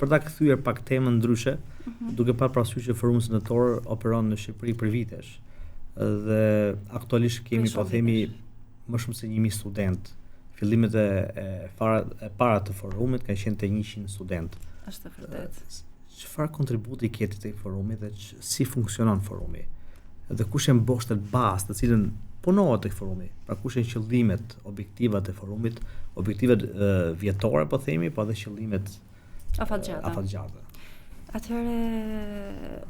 për ta kthyer pak temën ndryshe, duke pa parasysh që Forumi Sëndëtor operon në Shqipëri për vitesh. Dhe aktualisht kemi po themi më shumë se 1000 student. Fillimet e para të forumit kanë qenë te 100 student. Është vërtet. Çfarë kontributi keti te forumi dhe si funksionon forumi? Dhe kush janë boshtet bazë të cilën punohet tek forumi? Pra kush janë qëllimet, objektivat e forumit, objektivat vjetore po themi, po edhe qëllimet afatgjata. Atëherë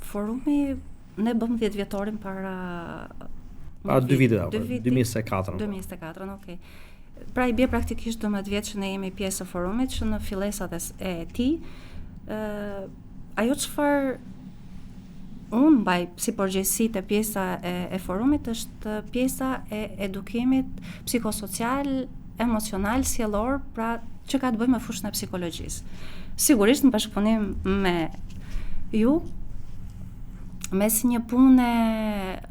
forumi ne bëm 10 vjetorin para 2 vite, 2024. 2024, okay. Pra i bie praktikisht 12 vjet që ne jemi pjesë e forumit, që në fillesat e tij, ajo çfarë unë mbaj si përgjegjësi te pjesa e forumit është pjesa e edukimit psikosocial, emocional, sjellor, pra që ka të bëjë me fushën e psikologjisë. Sigurisht në bashkëpunim me ju, mes një pune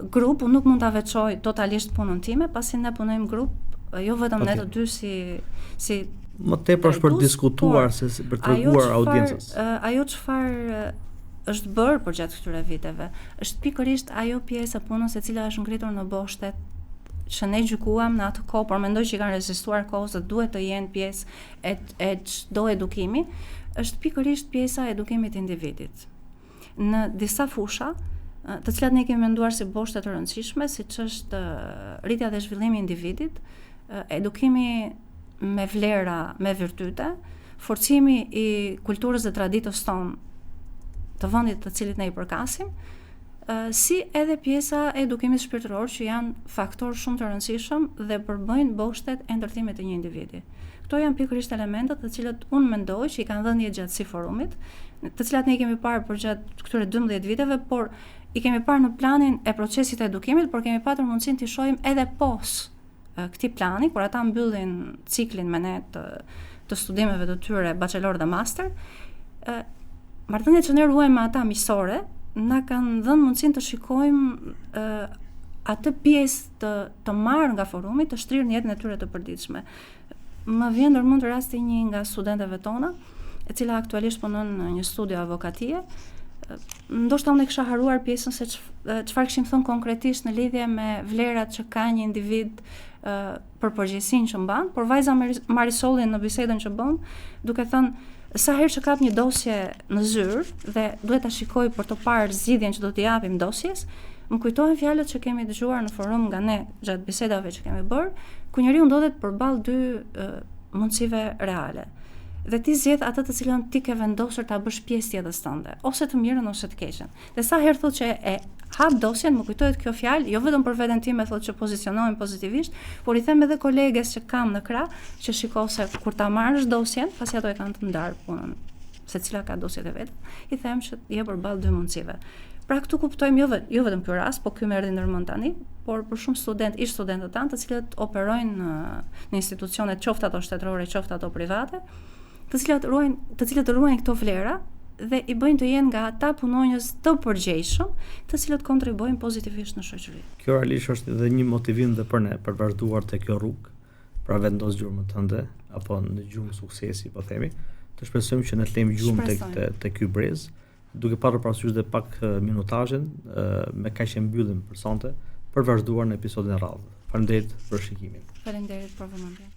grup, unë nuk mund ta veçoj totalisht punën time, pasi ne punojmë grup, jo vetëm ne të dy si më tepër është për diskutuar se për treguar audiencës. Ajo çfarë është bërë për gjatë këtyre viteve, është pikërisht ajo pjesë e punës e cila është ngritur në boshtet që ne gjykuam në atë kohë, por mendoj që kanë rezistuar kohës dhe duhet të jenë pjesë e çdo edukimi, është pikërisht pjesa e edukimit të individit. Në disa fusha, të cilat ne kemi menduar si boshte të rëndësishme, siç është rritja dhe zhvillimi i individit, edukimi me vlera, me virtyte, forcimi i kulturës dhe traditës tonë të vendit të cilit ne i përkasim, si edhe pjesa e edukimit shpirtëror që janë faktor shumë të rëndësishëm dhe përbëjnë boshtet e ndërtimit të një individi. Këto janë pikërisht elementet të cilët unë mendoj që i kanë dhënë gjatësi forumit, të cilat ne kemi parë për gjatë këtyre 12 viteve, por i kemi parë në planin e procesit të edukimit, por kemi patur mundësinë t'i shohim edhe pos këtij plani, kur ata mbyllin ciklin me ne të studimeve të tyre bachelor dhe master. Marrëdhëniet që ne ruajmë me ata miqësore na kanë dhënë mundësinë të shikojmë atë pjesë të marrë nga forumi, të shtrirë në jetën e tyre të përditshme. Më vjen ndërmend rasti një nga studenteve tona, e cila aktualisht punon në një studio avokatie. Ndoshta unë kisha haruar pjesën se çfarë kishim thënë konkretisht në lidhje me vlerat që ka një individ për përgjegjësinë që mban, por vajza Marisolli në bisedën që bën, duke thënë sa herë që kap një dosje në zyrë dhe duhet ta shikoj për të parë zgjidhjen që do t'i japim dosjes, më kujtohen fjalët që kemi dëgjuar në forum nga ne gjatë bisedave që kemi bërë, ku njeriu ndodhet përballë dy mundësive reale. Dhe ti zgjedh atë të cilën ti ke vendosur ta bësh pjesë jetës tënde, ose të mirën ose të keqen. Dhe sa herë thotë që e hap dosjen, më kujtohet kjo fjalë, jo vetëm për veten time thotë që pozicionohem pozitivisht, por i them edhe koleges që kam në krah, që shikoj se kur ta marrësh dosjen, pasi ato e kanë të ndarë punën, secila ka dosjet e vet, i them që je përballë dy mundësive. Pra këtu kuptojmë jo vetëm ky rast, po ky më erdhi ndërmend tani, por për shumë ish studentët tanë, të cilët operojnë në institucione qoftë ato shtetërore, qoftë ato private, të cilët ruajnë këto vlera dhe i bëjnë të jenë nga ata punonjës të përgjegjshëm, të cilët kontribuojnë pozitivisht në shoqëri. Kjo realisht është edhe një motivim dhe për ne për vazhduar te kjo rrugë, pra vendos gjurmën tënde apo në gjumë suksesi, po themi, të shpresojmë që ne të lejmë gjumë te ky brez, duke patur parasysh dhe pak minutazhin, me kaq që mbyllim për sonte, për vazhduar në episodin e radhës. Faleminderit për shikimin. Faleminderit për vëmendjen.